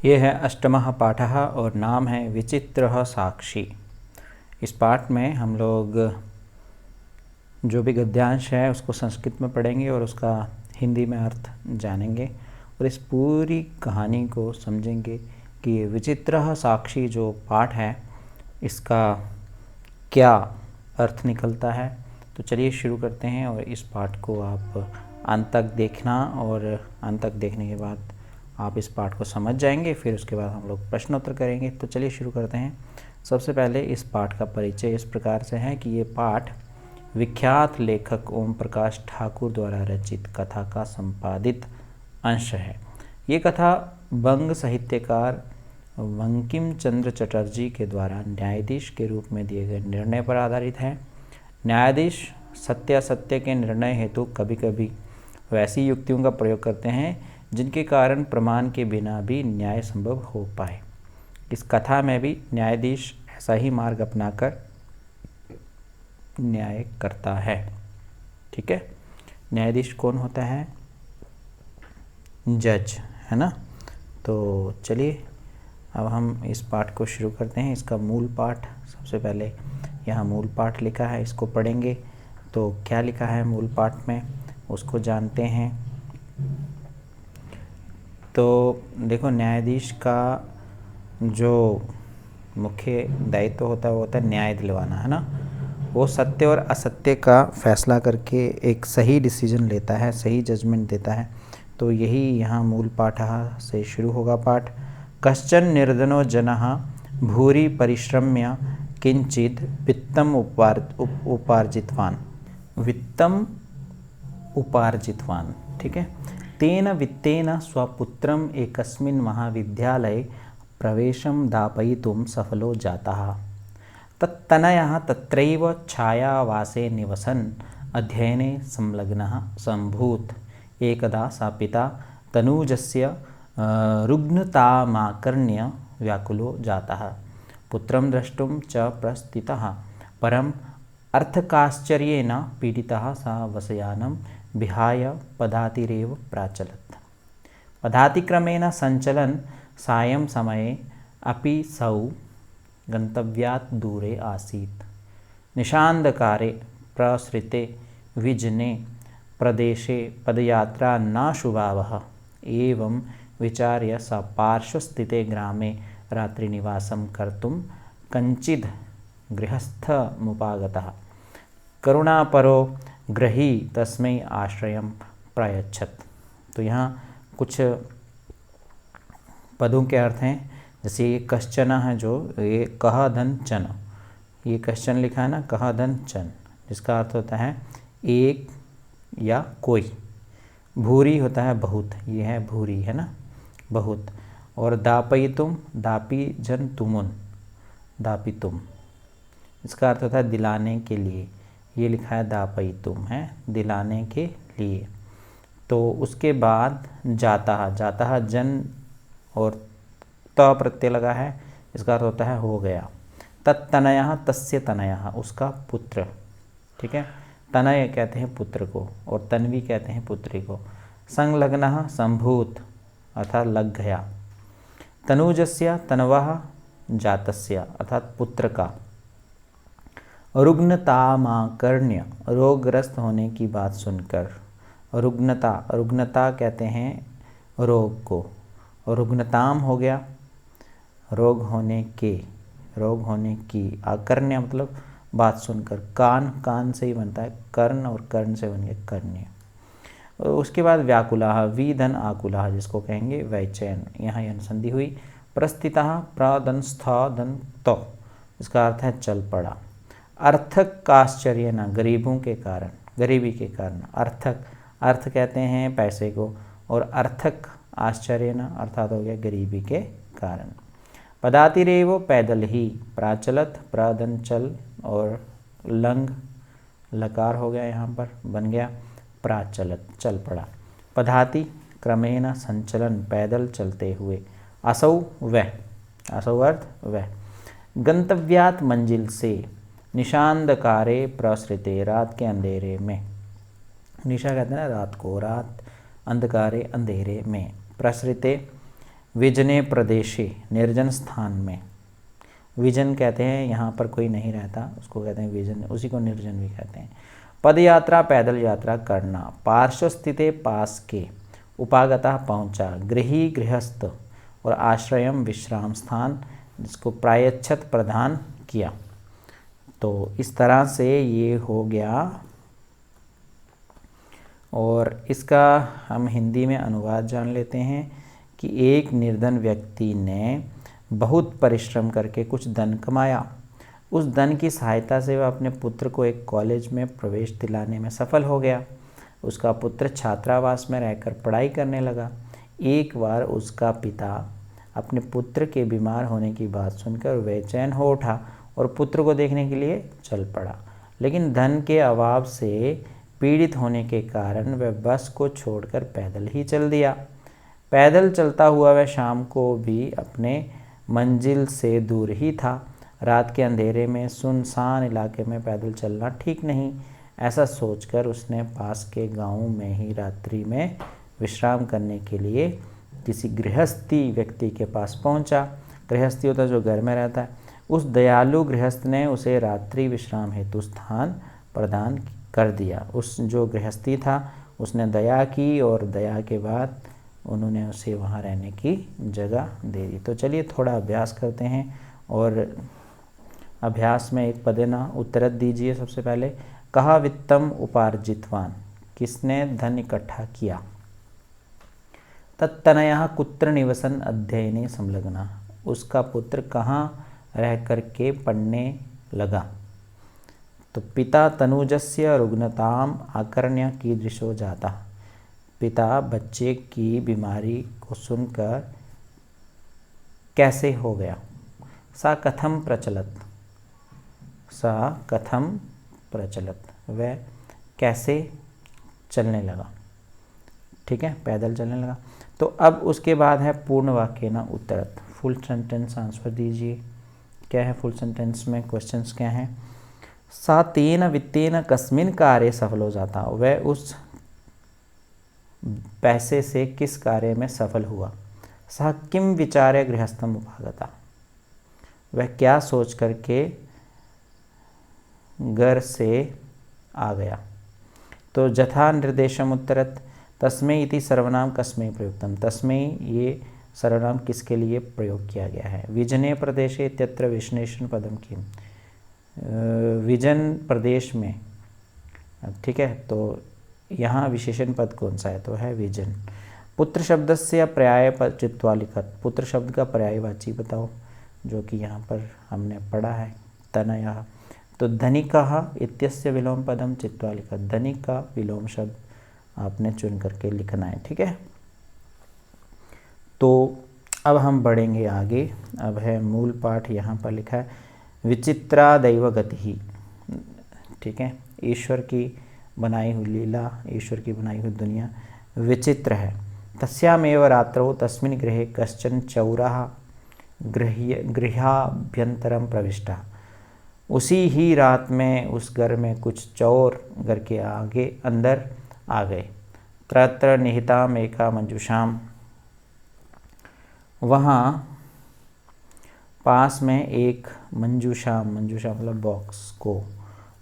ये है अष्टमः पाठः और नाम है विचित्रः साक्षी। इस पाठ में हम लोग जो भी गद्यांश है उसको संस्कृत में पढ़ेंगे और उसका हिंदी में अर्थ जानेंगे और इस पूरी कहानी को समझेंगे कि विचित्रः साक्षी जो पाठ है इसका क्या अर्थ निकलता है। तो चलिए शुरू करते हैं और इस पाठ को आप अंत तक देखना और अंत तक देखने के बाद आप इस पाठ को समझ जाएंगे। फिर उसके बाद हम लोग प्रश्नोत्तर करेंगे। तो चलिए शुरू करते हैं। सबसे पहले इस पाठ का परिचय इस प्रकार से है कि ये पाठ विख्यात लेखक ओम प्रकाश ठाकुर द्वारा रचित कथा का संपादित अंश है। ये कथा बंग साहित्यकार बंकिम चंद्र चटर्जी के द्वारा न्यायाधीश के रूप में दिए गए निर्णय पर आधारित है। न्यायाधीश सत्यासत्य के निर्णय हेतु कभी कभी वैसी युक्तियों का प्रयोग करते हैं जिनके कारण प्रमाण के बिना भी न्याय संभव हो पाए। इस कथा में भी न्यायाधीश ऐसा ही मार्ग अपनाकर न्याय करता है। ठीक है, न्यायाधीश कौन होता है? जज, है ना। तो चलिए अब हम इस पाठ को शुरू करते हैं। इसका मूल पाठ सबसे पहले यहाँ मूल पाठ लिखा है, इसको पढ़ेंगे। तो क्या लिखा है मूल पाठ में उसको जानते हैं। तो देखो, न्यायाधीश का जो मुख्य दायित्व होता है वो होता है न्याय दिलवाना, है ना। वो सत्य और असत्य का फैसला करके एक सही डिसीजन लेता है, सही जजमेंट देता है। तो यही यहाँ मूल पाठ से शुरू होगा पाठ। कश्चन निर्धनो जनः भूरि परिश्रम्य किंचित वित्तम उपार्जितवान। वित्तम उपार्जितवान, ठीक है। तेन वित्तेन स्वपुत्रम एकस्मिन् महाविद्यालये प्रवेशं दापयितुं सफलो जातः। तत्तनयः तत्रैव छायावासे निवसन् अध्ययने संलग्नः सम्भूत्। एकदा सा पिता तनूजस्य रुग्णतामाकर्ण्य व्याकुलो जातः। पुत्रं द्रष्टुं च प्रस्थितः, परम् अर्थकाश्चर्येण पीडितः सा वशयानं विहाय पदातिरेव प्राचलत्। पदातिक्रमेण सञ्चलन् सायं समये अपि सौ गन्तव्यात् दूरे आसीत्। निशान्धकारे प्रसृते विजने प्रदेशे पदयात्रा न शुभावः। एवं विचार्य स पार्श्वस्थिते ग्रामे रात्रिनिवासं कर्तुं कञ्चिद् गृहस्थमुपागतः। करुणापरो गृही तस्मै आश्रयं प्रायच्छत्। तो यहाँ कुछ पदों के अर्थ हैं। जैसे ये कश्चन है, जो ये कह धन चन, ये कश्चन लिखा है ना, कह धन चन, जिसका अर्थ होता है एक या कोई। भूरी होता है बहुत, ये है भूरी, है ना, बहुत। और दापयितुम, दापी जन तुमुन, दापितुम, इसका अर्थ होता है दिलाने के लिए। ये लिखा है दापयितुम, है दिलाने के लिए। तो उसके बाद जाता, जाता जन और त प्रत्यय लगा है, इसका अर्थ होता है हो गया। तत्तनयः, तस्य तनयः, उसका पुत्र, ठीक है। तनय कहते हैं पुत्र को और तन्वी कहते हैं पुत्री को। संलग्नः, संभूत अर्थात लग गया। तनूजस्य, तनवः जातस्य अर्थात पुत्र का। रुग्णतामाकर्ण्य, रोगग्रस्त होने की बात सुनकर। रुग्णता, रुग्णता कहते हैं रोग को, और रुग्णताम हो गया रोग होने के, रोग होने की। आकर्ण्य मतलब बात सुनकर। कान, कान से ही बनता है कर्ण, और कर्ण से बन गया कर्ण्य। उसके बाद व्याकुलाः, वी धन आकुलाः, जिसको कहेंगे वैचैन, यहाँ अनुसंधि हुई। प्रस्थितः, प्रदन स्थ धन तो, इसका अर्थ है चल पड़ा। अर्थक का आश्चर्य न, गरीबों के कारण, गरीबी के कारण। अर्थक, अर्थ कहते हैं पैसे को, और अर्थक आश्चर्य न अर्थात हो गया गरीबी के कारण। पदातिरेव, पैदल ही। प्राचलत, प्रदन चल, और लंग लकार हो गया, यहाँ पर बन गया प्राचलत, चल पड़ा। पदाति क्रमेण संचलन, पैदल चलते हुए। असौ वह, असौ अर्थ वह। गंतव्यात, मंजिल से। निशांधकारे प्रसृते, रात के अंधेरे में। निशा कहते हैं ना रात को, रात, अंधकारे अंधेरे में। प्रसृते विजने प्रदेशे, निर्जन स्थान में। विजन कहते हैं यहाँ पर कोई नहीं रहता, उसको कहते हैं विजन, उसी को निर्जन भी कहते हैं। पद यात्रा, पैदल यात्रा करना। पार्श्व स्थिते, पास के। उपागता, पहुँचा। गृही, गृहस्थ। और आश्रयम, विश्राम स्थान, जिसको प्रायश्चित प्रदान किया। तो इस तरह से ये हो गया। और इसका हम हिंदी में अनुवाद जान लेते हैं कि एक निर्धन व्यक्ति ने बहुत परिश्रम करके कुछ धन कमाया। उस धन की सहायता से वह अपने पुत्र को एक कॉलेज में प्रवेश दिलाने में सफल हो गया। उसका पुत्र छात्रावास में रहकर पढ़ाई करने लगा। एक बार उसका पिता अपने पुत्र के बीमार होने की बात सुनकर बेचैन हो उठा और पुत्र को देखने के लिए चल पड़ा। लेकिन धन के अभाव से पीड़ित होने के कारण वह बस को छोड़कर पैदल ही चल दिया। पैदल चलता हुआ वह शाम को भी अपने मंजिल से दूर ही था। रात के अंधेरे में सुनसान इलाके में पैदल चलना ठीक नहीं, ऐसा सोचकर उसने पास के गांव में ही रात्रि में विश्राम करने के लिए किसी गृहस्थी व्यक्ति के पास पहुंचा। गृहस्थी होता है जो घर में रहता है। उस दयालु गृहस्थ ने उसे रात्रि विश्राम हेतु स्थान प्रदान कर दिया। उस जो गृहस्थी था उसने दया की और दया के बाद उन्होंने उसे वहाँ रहने की जगह दे दी। तो चलिए थोड़ा अभ्यास करते हैं। और अभ्यास में एक पदेना उत्तरत दीजिए। सबसे पहले, कहा वित्तम उपार्जितवान, किसने धन इकट्ठा किया। तत्तनयः कुत्र निवसन अध्ययने संलग्ना, उसका पुत्र कहाँ रह कर के पढ़ने लगा। तो पिता तनुजस्य रुग्णताम आकर्ण्य कीदृशो जाता, पिता बच्चे की बीमारी को सुनकर कैसे हो गया। सा कथम प्रचलत, सा कथम प्रचलत, वह कैसे चलने लगा। ठीक है, पैदल चलने लगा। तो अब उसके बाद है पूर्ण वाक्य न उत्तरत, फुल सेंटेंस आंसर दीजिए। क्या है फुल सेंटेंस में, क्वेश्चंस क्या हैं। सा तेन वित्तेन कस्मिन कार्य सफल हो जाता, वह उस पैसे से किस कार्य में सफल हुआ। सा किम विचार्य गृहस्थम उपागता, वह क्या सोच करके घर से आ गया। तो जथा निर्देशम उत्तरत, तस्मै इति सर्वनाम कस्मै प्रयुक्तम, तस्मै ये सर्वनाम किसके लिए प्रयोग किया गया है। विजने प्रदेशे इत्यत्र विशेषण पदम किम, विजन प्रदेश में, ठीक है, तो यहाँ विशेषण पद कौन सा है, तो है विजन। पुत्र शब्द से पर्याय चित्वा लिखत, पुत्र शब्द का पर्यायवाची बताओ, जो कि यहाँ पर हमने पढ़ा है तनयः। तो धनिकः इत्यस्य विलोम पदम चित्वा लिखत, धनिक का विलोम शब्द आपने चुन करके लिखना है। ठीक है, तो अब हम बढ़ेंगे आगे। अब है मूल पाठ, यहाँ पर लिखा है विचित्रा दैव गति। ठीक है, ईश्वर की बनाई हुई लीला, ईश्वर की बनाई हुई दुनिया विचित्र है। तस्यामेव रात्रौ तस्मिन् गृहे कश्चन चौरः गृहाभ्यंतरम प्रविष्टः, उसी ही रात में उस घर में कुछ चोर घर के आगे अंदर आ गए। तत्र निहिताम एका मंजूषाम, वहाँ पास में एक मंजूषा, मंजूषा मतलब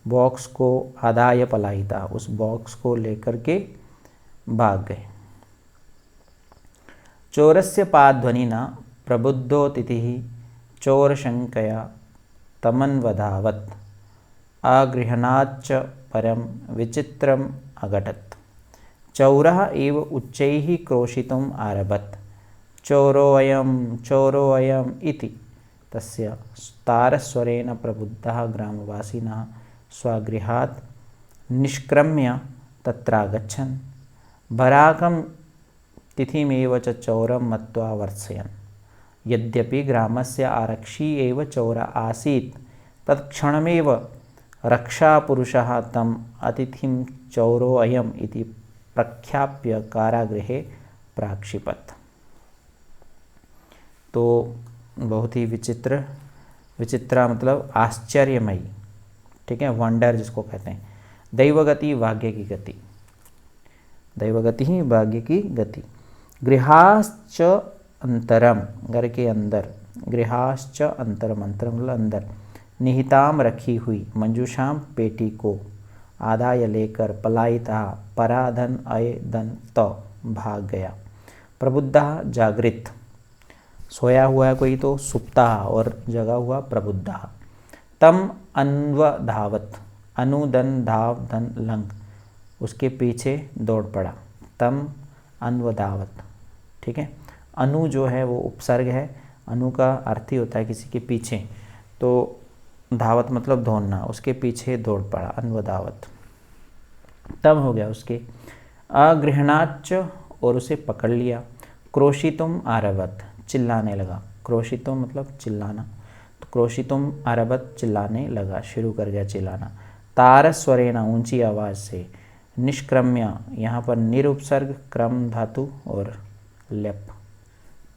बॉक्स को आदाय पलायिता, उस बॉक्स को लेकर के भाग गए। चोरस्य पादध्वनिना प्रबुद्धोतिथिः चोरशंकया तमन्वधावत्, अगृह्णाच्च परम विचित्रम अघटत्। चौरः एव उच्चैः क्रोशितुम् आरभत, चोरोऽयम् इति। तस्य तारस्वरेण प्रबुद्धः ग्रामवासिनः स्वगृहात् निष्क्रम्य तत्रागच्छन्, भराकं तिथिमेव च चौरं मत्वा वर्त्सयन्। यद्यपि ग्रामस्य आरक्षी एव चौर आसीत्, तत्क्षणमेव रक्षापुरुषः तम् अतिथिं चौरोऽयम् इति प्रख्याप्य कारागृहे प्राक्षिपत्। तो बहुत ही विचित्रा मतलब आश्चर्यमयी, ठीक है, वंडर जिसको कहते हैं। दैवगति भाग्य की गति, दैवगति ही भाग्य की गति। गृहाश्च अंतरम, घर के अंदर, गृहाश्च अंतरम, अंतरम मतलब अंदर, निहिताम रखी हुई, मंजूषाम पेटी को, आदाय लेकर, पलायिता पराधन अय धन तो भाग गया, प्रबुद्धः जागृत, सोया हुआ है कोई तो सुप्तः और जगा हुआ प्रबुद्धः, तम अन्वधावत, अनुदन धाव धन लंग, उसके पीछे दौड़ पड़ा, तम अन्वधावत, ठीक है। अनु जो है वो उपसर्ग है, अनु का अर्थ ही होता है किसी के पीछे, तो धावत मतलब दौड़ना, उसके पीछे दौड़ पड़ा, अन्वधावत। तब हो गया उसके अगृहणाच, और उसे पकड़ लिया, क्रोशितुम आरभत, चिल्लाने लगा, क्रोशितुम मतलब चिल्लाना, तो क्रोशितुम आरभत चिल्लाने लगा, शुरू कर गया चिल्लाना, तारस्वरेण ऊंची आवाज़ से, निष्क्रम्य, यहाँ पर निरुपसर्ग, क्रम धातु और लेप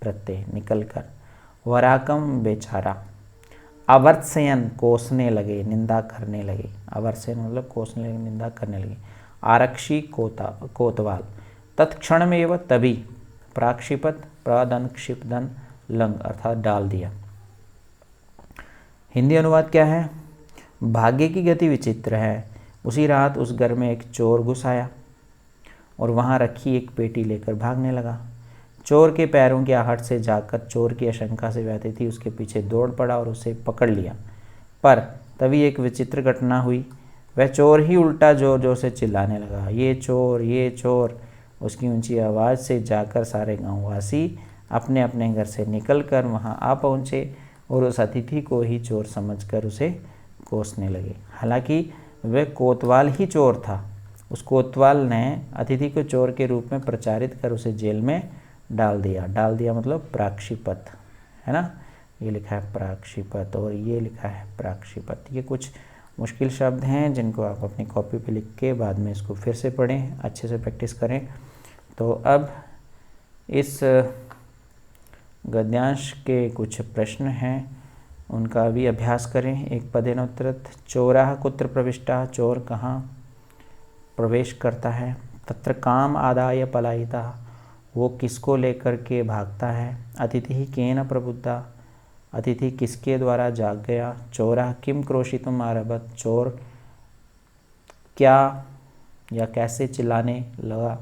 प्रत्यय निकल कर, वराकम बेचारा, अवर्त्सयन कोसने लगे, निंदा करने लगे, अवर्त्सयन मतलब कोसने लगे, निंदा करने लगे, आरक्षी कोतवाल, तत्क्षण में एवं तभी, प्राक्षिपत प्रदन क्षिपदन लंग अर्थात डाल दिया। हिंदी अनुवाद क्या है? भाग्य की गति विचित्र है, उसी रात उस घर में एक चोर घुस आया और वहाँ रखी एक पेटी लेकर भागने लगा। चोर के पैरों की आहट से जाकर चोर की आशंका से वह अतिथि उसके पीछे दौड़ पड़ा और उसे पकड़ लिया, पर तभी एक विचित्र घटना हुई, वह चोर ही उल्टा जोर जोर से चिल्लाने लगा, ये चोर, ये चोर। उसकी ऊंची आवाज़ से जाकर सारे गांववासी अपने अपने घर से निकलकर वहां आ पहुंचे और उस अतिथि को ही चोर समझकर उसे कोसने लगे। हालांकि वह कोतवाल ही चोर था। उस कोतवाल ने अतिथि को चोर के रूप में प्रचारित कर उसे जेल में डाल दिया। डाल दिया मतलब प्राक्षिपत, है ना, ये लिखा है प्राक्षिपत और ये लिखा है प्राक्षिपत। ये कुछ मुश्किल शब्द हैं जिनको आप अपनी कॉपी पे लिख के बाद में इसको फिर से पढ़ें, अच्छे से प्रैक्टिस करें। तो अब इस गद्यांश के कुछ प्रश्न हैं, उनका भी अभ्यास करें। एक पदेनोत्तरत, चोराः कुत्र प्रविष्टः, चोर कहाँ प्रवेश करता है। तत्र काम आदाय पलायितः, वो किसको लेकर के भागता है। अतिथि केन प्रबुद्धः, अतिथि किसके द्वारा जाग गया। चोरः किम क्रोशितुम् आरभत, चोर क्या या कैसे चिल्लाने लगा।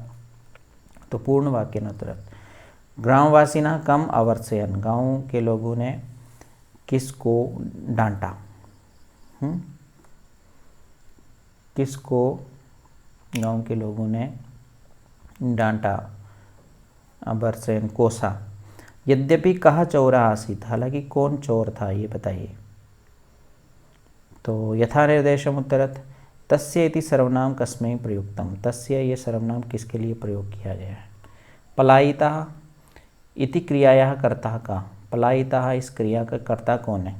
तो पूर्ण वाक्य नोत्तरत, ग्रामवासिना कम अवर्त्सयन्, गाँव के लोगों ने किसको डांटा। किसको गांव के लोगों ने डांटा, अवर्त्सयन् कोसा। यद्यपि कह चोरा आसीत, हालांकि कौन चोर था ये बताइए। तो यथा निर्देशम उत्तरत, तस्य इति सर्वनाम कस्मै प्रयुक्तम, तस्य ये सर्वनाम किसके लिए प्रयोग किया गया है। पलायिता इति क्रियाया कर्ता का, पलायिता इस क्रिया का कर्ता कौन है।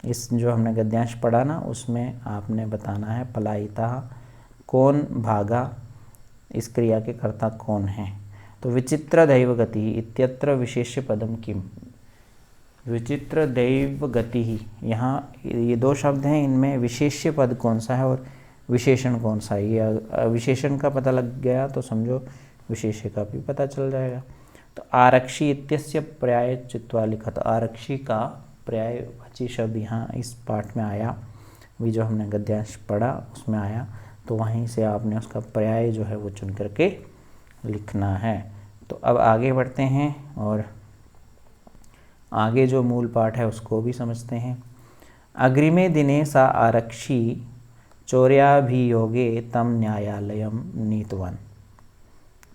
इस जो हमने गद्यांश पढ़ा ना उसमें आपने बताना है पलायिता कौन भागा, इस क्रिया के कर्ता कौन है। तो विचित्र दैव गति इत्यत्र विशेष्य पदम किम, विचित्र दैव गति ही, यहाँ ये दो शब्द हैं, इनमें विशेष्य पद कौन सा है और विशेषण कौन सा है। ये विशेषण का पता लग गया तो समझो विशेष्य का भी पता चल जाएगा। तो आरक्षी इत्यस्य पर्याय चित्वा लिखत, आरक्षी का पर्यायवाची शब्द यहाँ इस पाठ में आया, भी जो हमने गद्यांश पढ़ा उसमें आया, तो वहीं से आपने उसका पर्याय जो है वो चुन करके लिखना है। तो अब आगे बढ़ते हैं और आगे जो मूल पाठ है उसको भी समझते हैं। अग्रिमे दिने सा आरक्षी चौर्याभियोगे तम न्यायालयम नीतवान,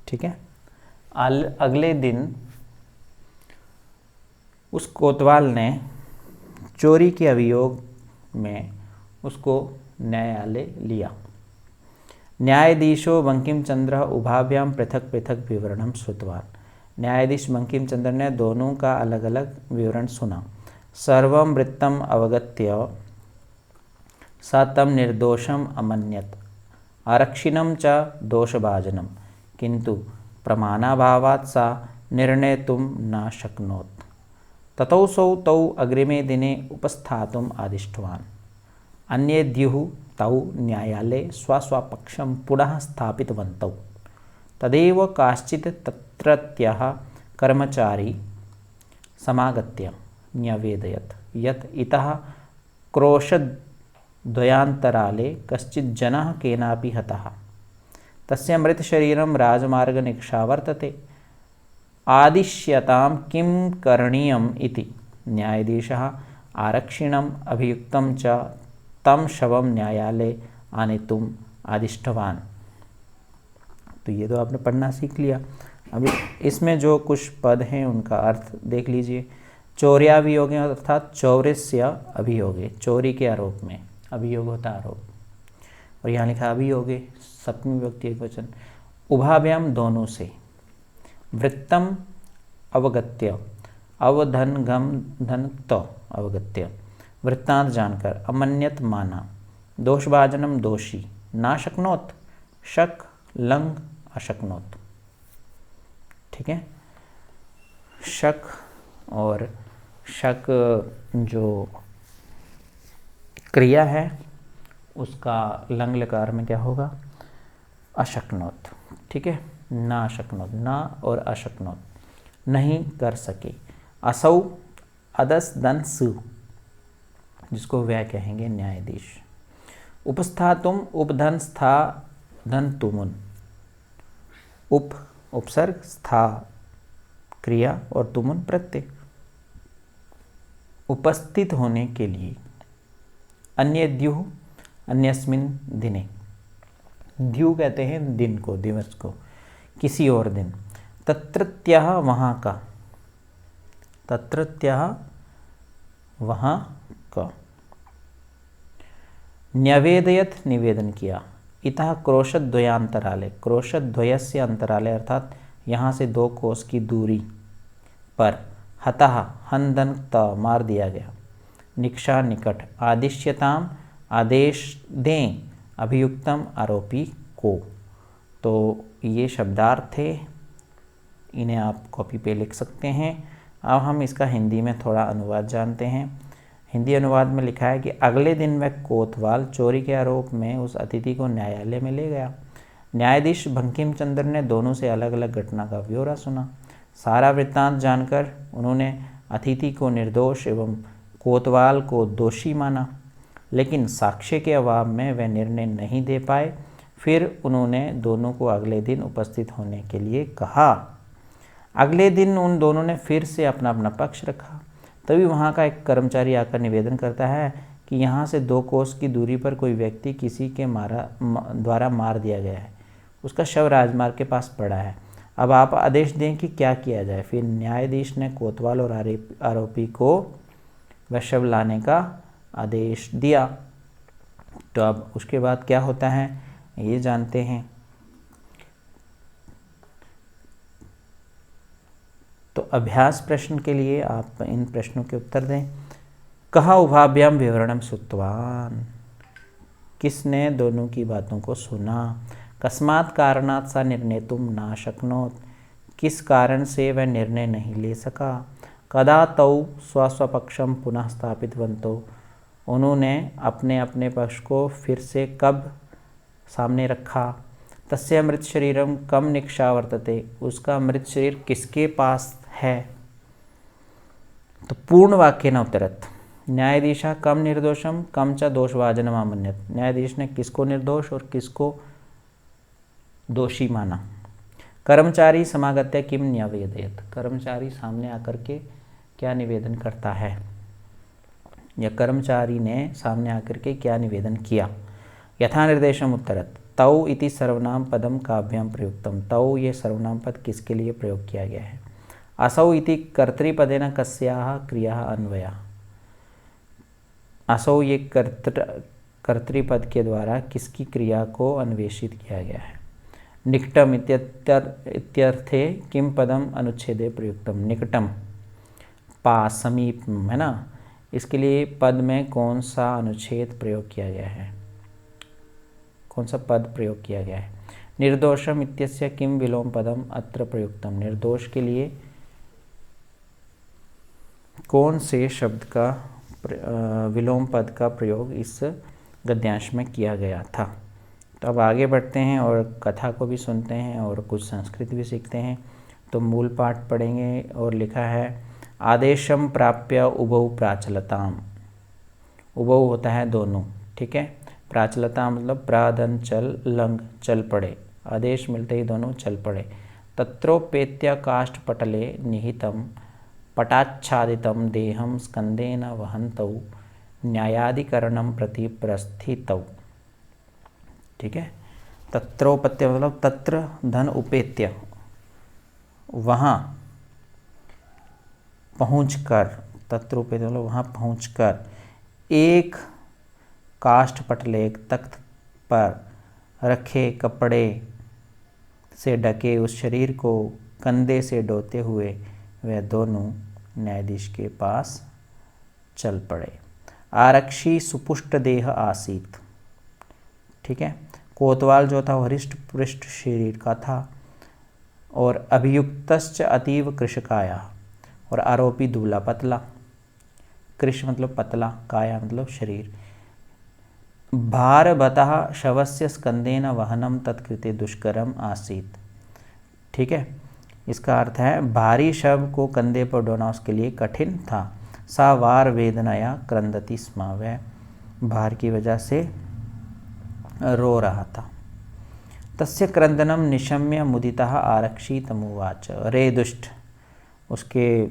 ठीक है। अगले दिन उस कोतवाल ने चोरी के अभियोग में उसको न्यायालय लिया। न्यायाधीशो बंकिम चंद्र उभाभ्याम पृथक पृथक विवरणम श्रुतवान, न्यायाधीश बंकिम चंद्र ने दोनों का अलग अलग विवरण सुना। सर्वं वृत्तम अवगत्य स तम निर्दोषम अमन्यत, आरक्षिणं च दोषभाजनम, किंतु प्रमाणाभावात् सा निर्णेतुं न शक्नोत्। ततोऽसौ तौ अग्रिमे दिने उपस्थातुम् आदिष्टवान्। अन्येद्युः तौ न्यायालये स्वस्वपक्षं पुनः स्थापितवन्तौ। तदेव काश्चित् तत्रत्यः कर्मचारी समागत्य न्यवेदयत् यत् इतः क्रोशद्वयान्तराले कश्चित् जनः केनापि हतः तस्य मृतशरीरं राजमार्गनिक्षा वर्तते आदिश्यतां किं करणीयम् इति न्यायाधीशः आरक्षिणम् अभियुक्तं च तं शवं न्यायालये आनेतुम् आदिष्टवान्। तो ये तो आपने पढ़ना सीख लिया। अभी इसमें जो कुछ पद हैं उनका अर्थ देख लीजिए। चौर्याभियोगे अर्थात चौर्यस्य अभियोगे, चोरी के आरोप में, अभियोग होता आरोप, और यहाँ लिखा अभियोगे सप्तमी विभक्ति एकवचन। उभाभ्याम दोनों से, वृत्तम अवगत्य, अवधनगम धन तो अवगत्य, वृत्तांत जानकर, अमन्यत माना, दोषभाजनम दोषी, ना शक्नोत शक, लंग अशक्नोत। ठीक है, शक और शक जो क्रिया है उसका लंग लकार में क्या होगा, अशक्नोत। ठीक है, ना अशक्नोत, ना और अशक्नोत, नहीं कर सके। असौ अदस दन सु, जिसको वह कहेंगे न्यायाधीश। उपस्थातुम उपधन स्था धन तुमुन, उप उपसर्ग, स्था क्रिया और तुमुन प्रत्यय। उपस्थित होने के लिए। अन्यद्युः अन्यस्मिन् दिने, द्यु कहते हैं दिन को, दिवस को, किसी और दिन। तत्रत्यः वहाँ का, तत्रत्यः वहाँ का। न्यवेदयत निवेदन किया। इतः क्रोशद्वयान्तराले, क्रोशद्वयस्य अंतराले अर्थात यहाँ से 2 कोस की दूरी पर। हतः हन मार दिया गया। निक्षा निकट। आदिश्यताम आदेश दें, अभियुक्तम आरोपी को। तो ये शब्दार्थ थे, इन्हें आप कॉपी पे लिख सकते हैं। अब हम इसका हिंदी में थोड़ा अनुवाद जानते हैं। हिंदी अनुवाद में लिखा है कि अगले दिन वह कोतवाल चोरी के आरोप में उस अतिथि को न्यायालय में ले गया। न्यायाधीश बंकिम चंद्र ने दोनों से अलग अलग घटना का ब्यौरा सुना। सारा वृत्तांत जानकर उन्होंने अतिथि को निर्दोष एवं कोतवाल को दोषी माना, लेकिन साक्ष्य के अभाव में वह निर्णय नहीं दे पाए। फिर उन्होंने दोनों को अगले दिन उपस्थित होने के लिए कहा। अगले दिन उन दोनों ने फिर से अपना अपना पक्ष रखा। तभी वहाँ का एक कर्मचारी आकर निवेदन करता है कि यहाँ से 2 कोस की दूरी पर कोई व्यक्ति किसी के द्वारा मार दिया गया है। उसका शव राजमार्ग के पास पड़ा है। अब आप आदेश दें कि क्या किया जाए। फिर न्यायाधीश ने कोतवाल और आरोपी को वह शव लाने का आदेश दिया। तो अब उसके बाद क्या होता है ये जानते हैं। तो अभ्यास प्रश्न के लिए आप इन प्रश्नों के उत्तर दें। कहा उभाभ्याम विवरणम श्रुतवान, किसने दोनों की बातों को सुना। कस्मात् कारणात् सा निर्णेतुं न शक्नोत्, किस कारण से वह निर्णय नहीं ले सका। कदा तौ स्वस्वपक्षम पुनः स्थापितवन्तौ, उन्होंने अपने अपने पक्ष को फिर से कब सामने रखा। तस्य मृत शरीरम कम निक्षा वर्तते, उसका मृत शरीर किसके पास है। तो पूर्ण वाक्य न उत्तरत। न्यायाधीशा कम निर्दोषम कम च दोषभाजनम आमन्यत, न्यायाधीश ने किसको निर्दोष और किसको दोषी माना। कर्मचारी समागत्य किम न्यवेदयत, कर्मचारी सामने आकर के क्या निवेदन करता है, या कर्मचारी ने सामने आकर के क्या निवेदन किया। यथा निर्देशम उत्तरत। तौ इति सर्वनाम पदम काभ्याम प्रयुक्तम, तौ ये सर्वनाम पद किसके लिए प्रयोग किया गया है। असौ इति कर्तृपदेन कस्याः क्रियाः अन्वयः, असौ ये कर्तृपद के द्वारा किसकी क्रिया को अन्वेषित किया गया है। निकटम इत्यर्थे किम पदम अनुच्छेदे प्रयुक्तम, निकटम पास समीप है ना, इसके लिए पद में कौन सा अनुच्छेद प्रयोग किया गया है, कौन सा पद प्रयोग किया गया है। निर्दोषम इत्यस्य किम विलोम पदम अत्र प्रयुक्तम, निर्दोष के लिए कौन से शब्द का विलोम पद का प्रयोग इस गद्यांश में किया गया था। तो अब आगे बढ़ते हैं और कथा को भी सुनते हैं और कुछ संस्कृत भी सीखते हैं। तो मूल पाठ पढ़ेंगे और लिखा है आदेशम प्राप्य उभौ प्राचलताम। उभौ होता है दोनों, ठीक है। प्राचलता मतलब प्रादन चल लंग चल पड़े, आदेश मिलते ही दोनों चल पड़े। तत्रोपेत्य काष्ठपटले निहितं पटाच्छादितं देहं स्कंदेन वहन्तौ न्यायाधिकरणं प्रति प्रस्थितौ, ठीक है। तत्रोपत्य मतलब तत्र धन उपेत्य, वहाँ पहुँचकर, तत्र उपेत्य मतलब वहाँ पहुँचकर, एक काष्ठपटले एक तख्त पर रखे कपड़े से ढके उस शरीर को कंधे से ढोते हुए वह दोनों न्यायाधीश के पास चल पड़े। आरक्षी सुपुष्ट देह आसीत, ठीक है। कोतवाल जो था वह हृष्ट पुष्ट शरीर का था और अभियुक्तश्च अतीव कृशकाया, और आरोपी दुबला पतला। कृश मतलब पतला, काया मतलब शरीर। भारवतः शवस्य स्कंदेन वहनम तत्कृते दुष्करम आसीत, ठीक है। इसका अर्थ है भारी शव को कंधे पर ढोना उसके लिए कठिन था। सा वार वेदनाया क्रंदति स्म, वह भार की वजह से रो रहा था। तस्य क्रंदनम निशम्य मुदितः आरक्षी तमुवाच, रे दुष्ट। उसके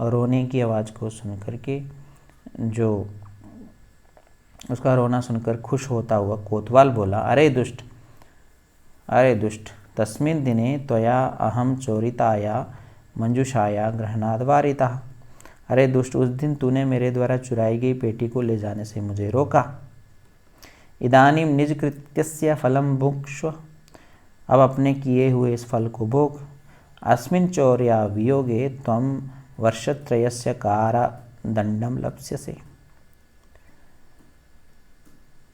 रोने की आवाज़ को सुनकर के, जो उसका रोना सुनकर खुश होता हुआ कोतवाल बोला, अरे दुष्ट, अरे दुष्ट, तस्मिन् दिने त्वया अहम चोरिताया मंजूषाया ग्रहणाद् वारितः। अरे दुष्ट, उस दिन तूने मेरे द्वारा चुराई गई पेटी को ले जाने से मुझे रोका। इदानीं निज कृत्यस्य फलं भुङ्क्ष्व, अब अपने किए हुए इस फल को भोग। अस्मिन् चौर्या वियोगे त्वं वर्षत्रयस्य कारादण्डं लप्स्यसे,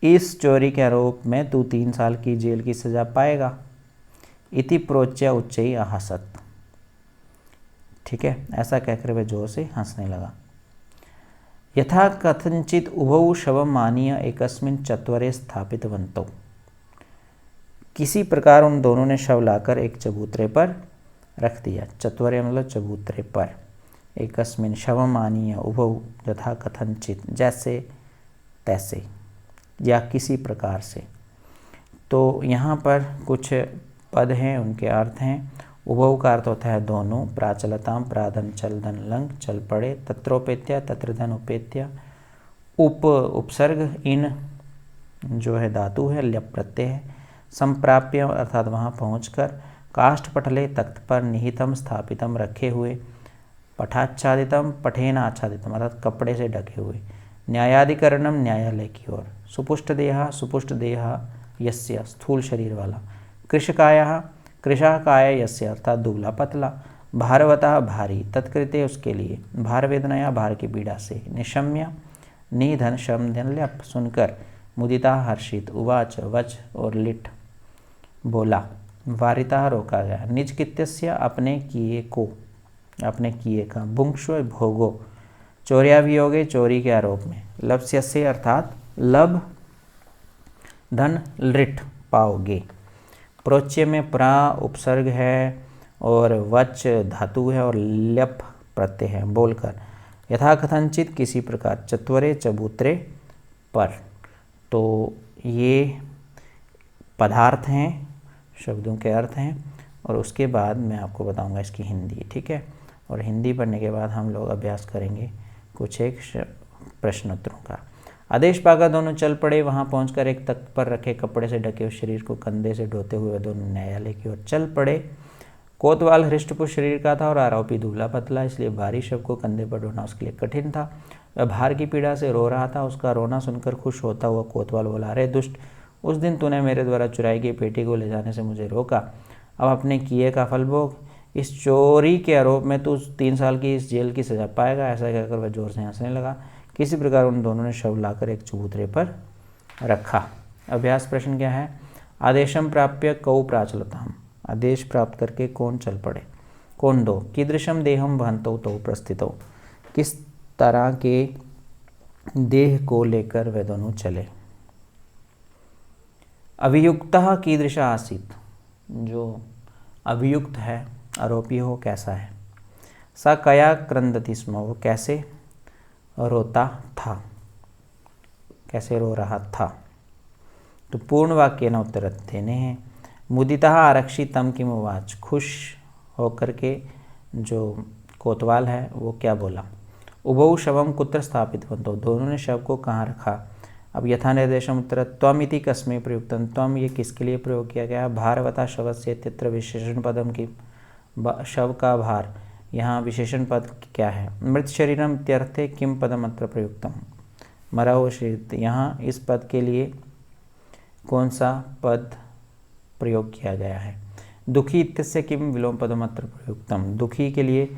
इस चोरी के आरोप में तू 3 साल की जेल की सजा पाएगा। इति प्रोच्य उच्चैः अहसत्, ठीक है। ऐसा कहकर वह जोर से हंसने लगा। यथा कथंचित उभौ शवम् आनीय एकस्मिन् चत्वरे स्थापितवन्तौ, किसी प्रकार उन दोनों ने शव लाकर एक चबूतरे पर रख दिया। चत्वरे मतलब चबूतरे पर। एकस्मिन् शवम् आनीय, उभौ यथा कथंचित जैसे तैसे या किसी प्रकार से। तो यहाँ पर कुछ पद हैं, उनके अर्थ हैं। उभौ का अर्थ होता है दोनों, प्राचलताम प्राधन चल धन लंग चल पड़े, तत्रोपेत्य तत्र धन उपेत्य, उपसर्ग इन जो है धातु है, ल्यप प्रत्यय है। संप्राप्य अर्थात वहाँ पहुँचकर, काष्ठपटले तख्त पर, निहितम स्थापितम रखे हुए, पठाच्छादितम पठेन आच्छादितम अर्थात कपड़े से ढके हुए, न्यायाधिकरणम न्यायालय की ओर, सुपुष्ट देहा यस्य स्थूल शरीर वाला, कृशकाया कृशः काया यस्य अर्थात दुबला पतला, भारवतः भारी तत्कृते उसके लिए, भार वेदनाया भार की पीड़ा से, निशम्य निधन शम धन ल्यप सुनकर, मुदिता हर्षित, उवाच वच और लिट बोला, वारिता रोका गया, निज कृत्यस्य अपने किए को, अपने किए का, भुङ्क्ष्व भोगो, चौर्याभियोगे चोरी के आरोप में, लप्स्यसे अर्थात लब धन लृट पाओगे। प्रोच्य में प्रा उपसर्ग है और वच धातु है और ल्यप प्रत्यय है, बोलकर। यथा कथंचित किसी प्रकार, चत्वरे चबूतरे पर। तो ये पदार्थ हैं, शब्दों के अर्थ हैं, और उसके बाद मैं आपको बताऊंगा इसकी हिंदी, ठीक है। और हिंदी पढ़ने के बाद हम लोग अभ्यास करेंगे कुछ एक प्रश्नोत्तरों का। आदेश पाकर दोनों चल पड़े। वहां पहुंचकर एक तख्त पर रखे कपड़े से ढके उस शरीर को कंधे से ढोते हुए दोनों न्यायालय की ओर चल पड़े। कोतवाल हृष्टपुष्ट शरीर का था और आरोपी दुबला पतला, इसलिए भारी शव को कंधे पर ढोना उसके लिए कठिन था। वह भार की पीड़ा से रो रहा था। उसका रोना सुनकर खुश होता हुआ कोतवाल बोला, अरे दुष्ट, उस दिन तूने मेरे द्वारा चुराई गई पेटी को ले जाने से मुझे रोका। अब अपने किए का फल भोग। इस चोरी के आरोप में तू 3 साल की इस जेल की सजा पाएगा। ऐसा कहकर वह जोर से हंसने लगा। किसी प्रकार उन दोनों ने शव लाकर एक चबूतरे पर रखा। अभ्यास प्रश्न क्या है? आदेशम प्राप्य कौ प्राचलताम, आदेश प्राप्त करके कौन चल पड़े, कौन दो। कीदृशम देहम वहंतौ तौ प्रस्थितौ, किस तरह के देह को लेकर वे दोनों चले। अभियुक्तः कीदृश आसीत, जो अभियुक्त है, आरोपी हो, कैसा है। स कया क्रंदति स्म, वो कैसे रोता था, कैसे रो रहा था। तो पूर्ण वाक्य न उत्तर देने हैं। मुदितः आरक्षी तम किम उवाच, खुश होकर के जो कोतवाल है वो क्या बोला। उभौ शवम कुत्र स्थापितवन्तौ, दोनों ने शव को कहाँ रखा। अब यथा निर्देशम उत्तर त्वम इति कस्मै प्रयुक्तम, त्वम ये किसके लिए प्रयोग किया गया। भारवता शवस्य इत्यत्र विशेषण पदम की, शव का भार, यहाँ विशेषण पद क्या है। मृत शरीरम इत्यर्थे किम पदम अत्र प्रयुक्तम, मरा हुआ शरीर, यहाँ इस पद के लिए कौन सा पद प्रयोग किया गया है। दुखी इत्यस्य किम विलोम पदम अत्र प्रयुक्तम, दुखी के लिए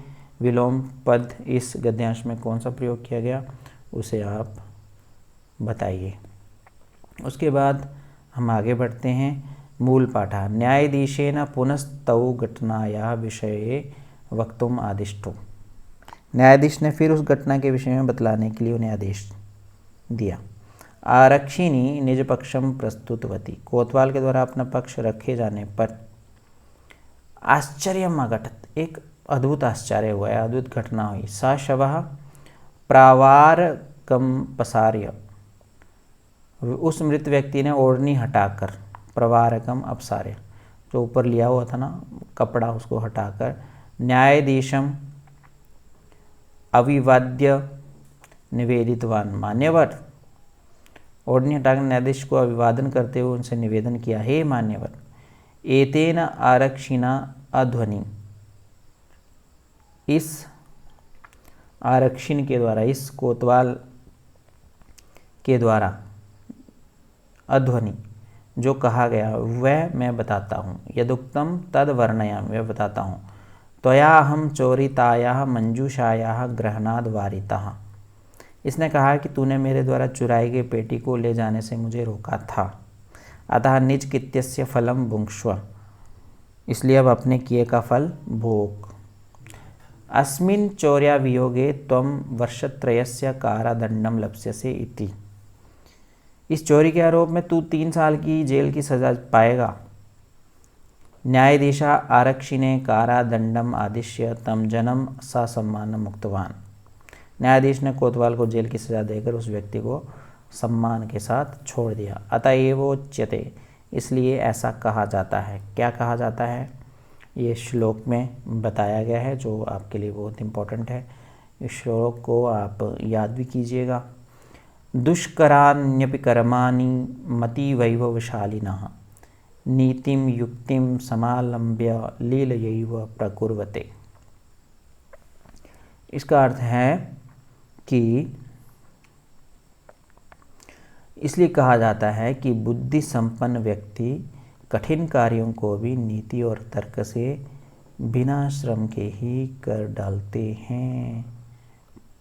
विलोम पद इस गद्यांश में कौन सा प्रयोग किया गया, उसे आप बताइए। उसके बाद हम आगे बढ़ते हैं। मूल पाठः न्यायाधीशेन पुनस्तौ घटनायाः विषये वक्तुम आदिष्टो, न्यायाधीश ने फिर उस घटना के विषय में बतलाने के लिए उन्हें आदेश दिया। आरक्षिणी निज पक्षम प्रस्तुतवती, कोतवाल के द्वारा अपना पक्ष रखे जाने पर आश्चर्यम अघटत, एक अद्भुत आश्चर्य हुआ है, अद्भुत घटना हुई। स शवः प्रावारकम पसार्य, उस मृत व्यक्ति ने ओढ़नी हटाकर, प्रवारकम अपसार्य, जो ऊपर लिया हुआ था ना कपड़ा, उसको हटाकर, न्यायाधीशम अविवाद्य निवेदितवान, मान्यवर, ओढ़नी हटाकर न्यायाधीश को अभिवादन करते हुए उनसे निवेदन किया, हे मान्यवर, एतेन आरक्षिणा अध्वनि, इस आरक्षिण के द्वारा, इस कोतवाल के द्वारा, अध्वनि जो कहा गया वह मैं बताता हूँ, यदुक्तम तद वर्णयामि, वह बताता हूँ। त्वया अहम चोरितायाः मंजूषायाः ग्रहणाद वारितः, इसने कहा कि तूने मेरे द्वारा चुराई गई पेटी को ले जाने से मुझे रोका था। अतः निज कृत्यस्य फलम भुङ्क्ष्व, इसलिए अब अपने किए का फल भोग। अस्मिन् चौर्याभियोगे त्वं वर्षत्रयस्य कारादंडम लप्स्यसे इति, इस चोरी के आरोप में तू 3 साल की जेल की सजा पाएगा। न्यायाधीशा आरक्षिणे कारादंडम आदिश्य तम जनम ससम्मानम मुक्तवान, न्यायाधीश ने कोतवाल को जेल की सजा देकर उस व्यक्ति को सम्मान के साथ छोड़ दिया। अतएवोच्यते, इसलिए ऐसा कहा जाता है। क्या कहा जाता है ये श्लोक में बताया गया है, जो आपके लिए बहुत इम्पोर्टेंट है। इस श्लोक को आप याद भी कीजिएगा। दुष्कराण्यपि कर्माणि मतिवैभवशालिनः नीतिम युक्तिम समालंब्य लीलयैव प्रकुर्वते, इसका अर्थ है कि इसलिए कहा जाता है कि बुद्धि संपन्न व्यक्ति कठिन कार्यों को भी नीति और तर्क से बिना श्रम के ही कर डालते हैं।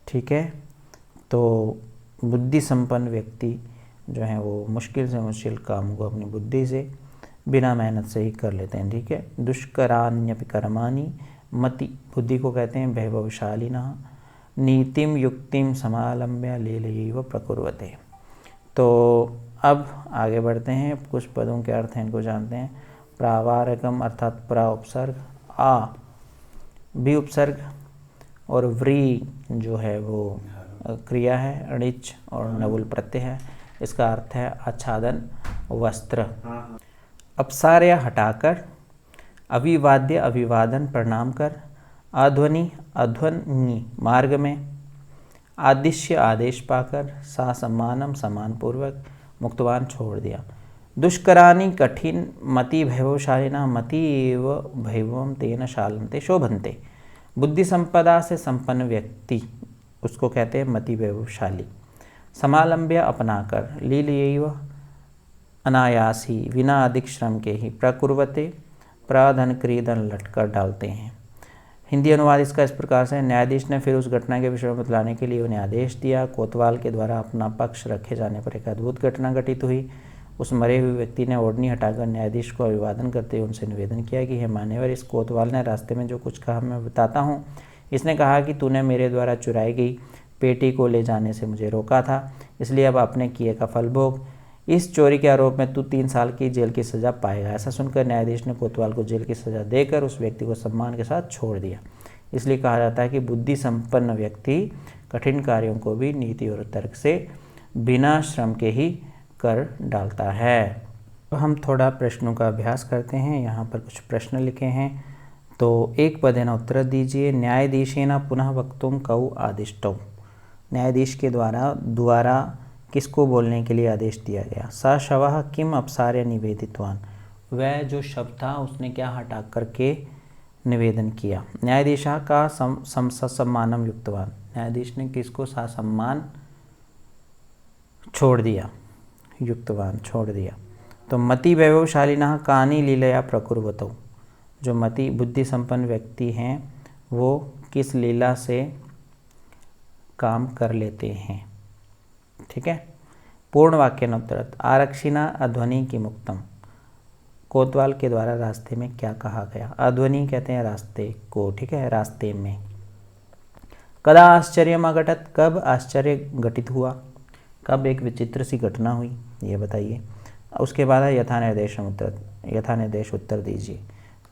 ठीक है, तो बुद्धि संपन्न व्यक्ति जो है वो मुश्किल से मुश्किल काम को अपनी बुद्धि से बिना मेहनत से ही कर लेते हैं। ठीक है, दुष्कराण्यपि कर्माणि, मति बुद्धि को कहते हैं, वैभवशालिनः, नीतिम युक्तिम समालंब्य लीलयैव प्रकुर्वते। तो अब आगे बढ़ते हैं, कुछ पदों के अर्थ हैं, इनको जानते हैं। प्रावारकम अर्थात प्रा उपसर्ग, आ भी उपसर्ग और व्री जो है वो क्रिया है, अणिच और नवुल प्रत्यय है। इसका अर्थ है आच्छादन वस्त्र। अपसार्य हटाकर, अभिवाद्य अभिवादन प्रणाम कर, अध्वनि अध्वनि मार्ग में, आदिश्य आदेश पाकर, सा सम्मानम सम्मानपूर्वक, मुक्तवान छोड़ दिया। दुष्करानि कठिन, मति भैवशालिना, मति एव भैवम तेन शालन्ते शोभन्ते, बुद्धि संपदा से संपन्न व्यक्ति उसको कहते हैं मति वैभवशाली। समालंब्य अपनाकर, लीलयैव अनायास ही, बिना अधिक श्रम के ही, प्रकुर्वते प्रधन क्रीधन लटकर डालते हैं। हिंदी अनुवाद इसका इस प्रकार से, न्यायाधीश ने फिर उस घटना के विषय में बतलाने के लिए उन्हें आदेश दिया। कोतवाल के द्वारा अपना पक्ष रखे जाने पर एक अद्भुत घटना घटित हुई। उस मरे हुए व्यक्ति ने ओढ़नी हटाकर न्यायाधीश को अभिवादन करते हुए उनसे निवेदन किया कि हे मान्यवर, इस कोतवाल ने रास्ते में जो कुछ कहा मैं बताता हूँ। इसने कहा कि तूने मेरे द्वारा चुराई गई पेटी को ले जाने से मुझे रोका था, इसलिए अब अपने किए का फल भोग। इस चोरी के आरोप में तू 3 साल की जेल की सज़ा पाएगा। ऐसा सुनकर न्यायाधीश ने कोतवाल को जेल की सज़ा देकर उस व्यक्ति को सम्मान के साथ छोड़ दिया। इसलिए कहा जाता है कि बुद्धि संपन्न व्यक्ति कठिन कार्यों को भी नीति और तर्क से बिना श्रम के ही कर डालता है। तो हम थोड़ा प्रश्नों का अभ्यास करते हैं। यहाँ पर कुछ प्रश्न लिखे हैं, तो एक पदेन उत्तर दीजिए। न्यायाधीशेन पुनः वक्तुम कौ आदिष्टौ। न्यायाधीश के द्वारा किसको बोलने के लिए आदेश दिया गया। स शवः किम अपसार्य निवेदितवान। वह जो शव था उसने क्या हटा करके निवेदन किया। न्यायाधीशः का सम्मानम युक्तवान। न्यायाधीश ने किसको ससम्मान छोड़ दिया, युक्तवान छोड़ दिया। तो मति वैभवशालिनः कानि लीलया प्रकुर्वतौ। जो मति बुद्धि संपन्न व्यक्ति हैं वो किस लीला से काम कर लेते हैं। ठीक है। पूर्ण वाक्य उत्तरत। आरक्षिणा अध्वनि की मुक्तम। कोतवाल के द्वारा रास्ते में क्या कहा गया। अध्वनि कहते हैं रास्ते को। ठीक है, रास्ते में। कदा आश्चर्यम अघटत। कब आश्चर्य घटित हुआ, कब एक विचित्र सी घटना हुई, ये बताइए। उसके बाद है यथानिर्देश उत्तर दीजिए।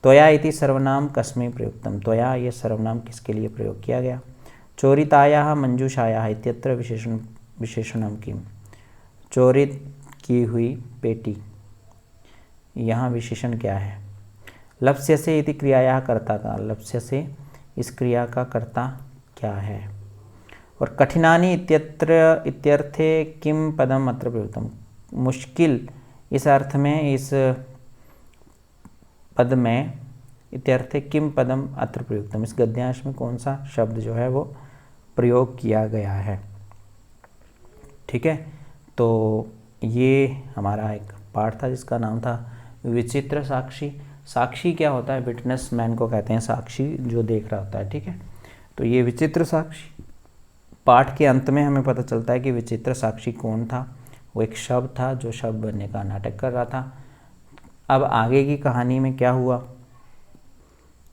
त्वया इति सर्वनाम कस्मै प्रयुक्तम। त्वया ये सर्वनाम किसके लिए प्रयोग किया गया। चोरितायाः मंजूषायाः इत्यत्र विशेषणम किम। चोरित की हुई पेटी, यहाँ विशेषण क्या है। लप्स्यसे इति क्रियायाः कर्ता का। लप्स्यसे इस क्रिया का कर्ता क्या है। और कठिनानि इत्यर्थे किम पदम अत्र प्रयुक्तम। मुश्किल इस अर्थ में इस पद में इत्यर्थे किम पदम अत्र प्रयुक्तम। इस गद्यांश में कौन सा शब्द जो है वो प्रयोग किया गया है। ठीक है, तो ये हमारा एक पाठ था जिसका नाम था विचित्र साक्षी। साक्षी क्या होता है, विटनेस मैन को कहते हैं साक्षी, जो देख रहा होता है। ठीक है, तो ये विचित्र साक्षी पाठ के अंत में हमें पता चलता है कि विचित्र साक्षी कौन था। वो एक शव था जो शव बनने का नाटक कर रहा था। अब आगे की कहानी में क्या हुआ,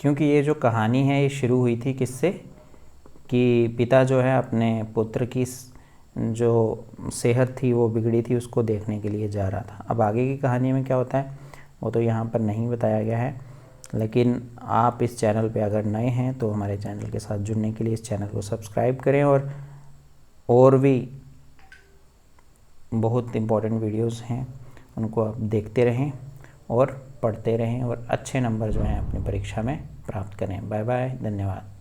क्योंकि ये जो कहानी है ये शुरू हुई थी किससे, कि पिता जो है अपने पुत्र की जो सेहत थी वो बिगड़ी थी उसको देखने के लिए जा रहा था। अब आगे की कहानी में क्या होता है वो तो यहाँ पर नहीं बताया गया है, लेकिन आप इस चैनल पे अगर नए हैं तो हमारे चैनल के साथ जुड़ने के लिए इस चैनल को सब्सक्राइब करें और भी बहुत इम्पोर्टेंट वीडियोस हैं उनको आप देखते रहें और पढ़ते रहें और अच्छे नंबर जो हैं अपनी परीक्षा में प्राप्त करें। बाय बाय, धन्यवाद।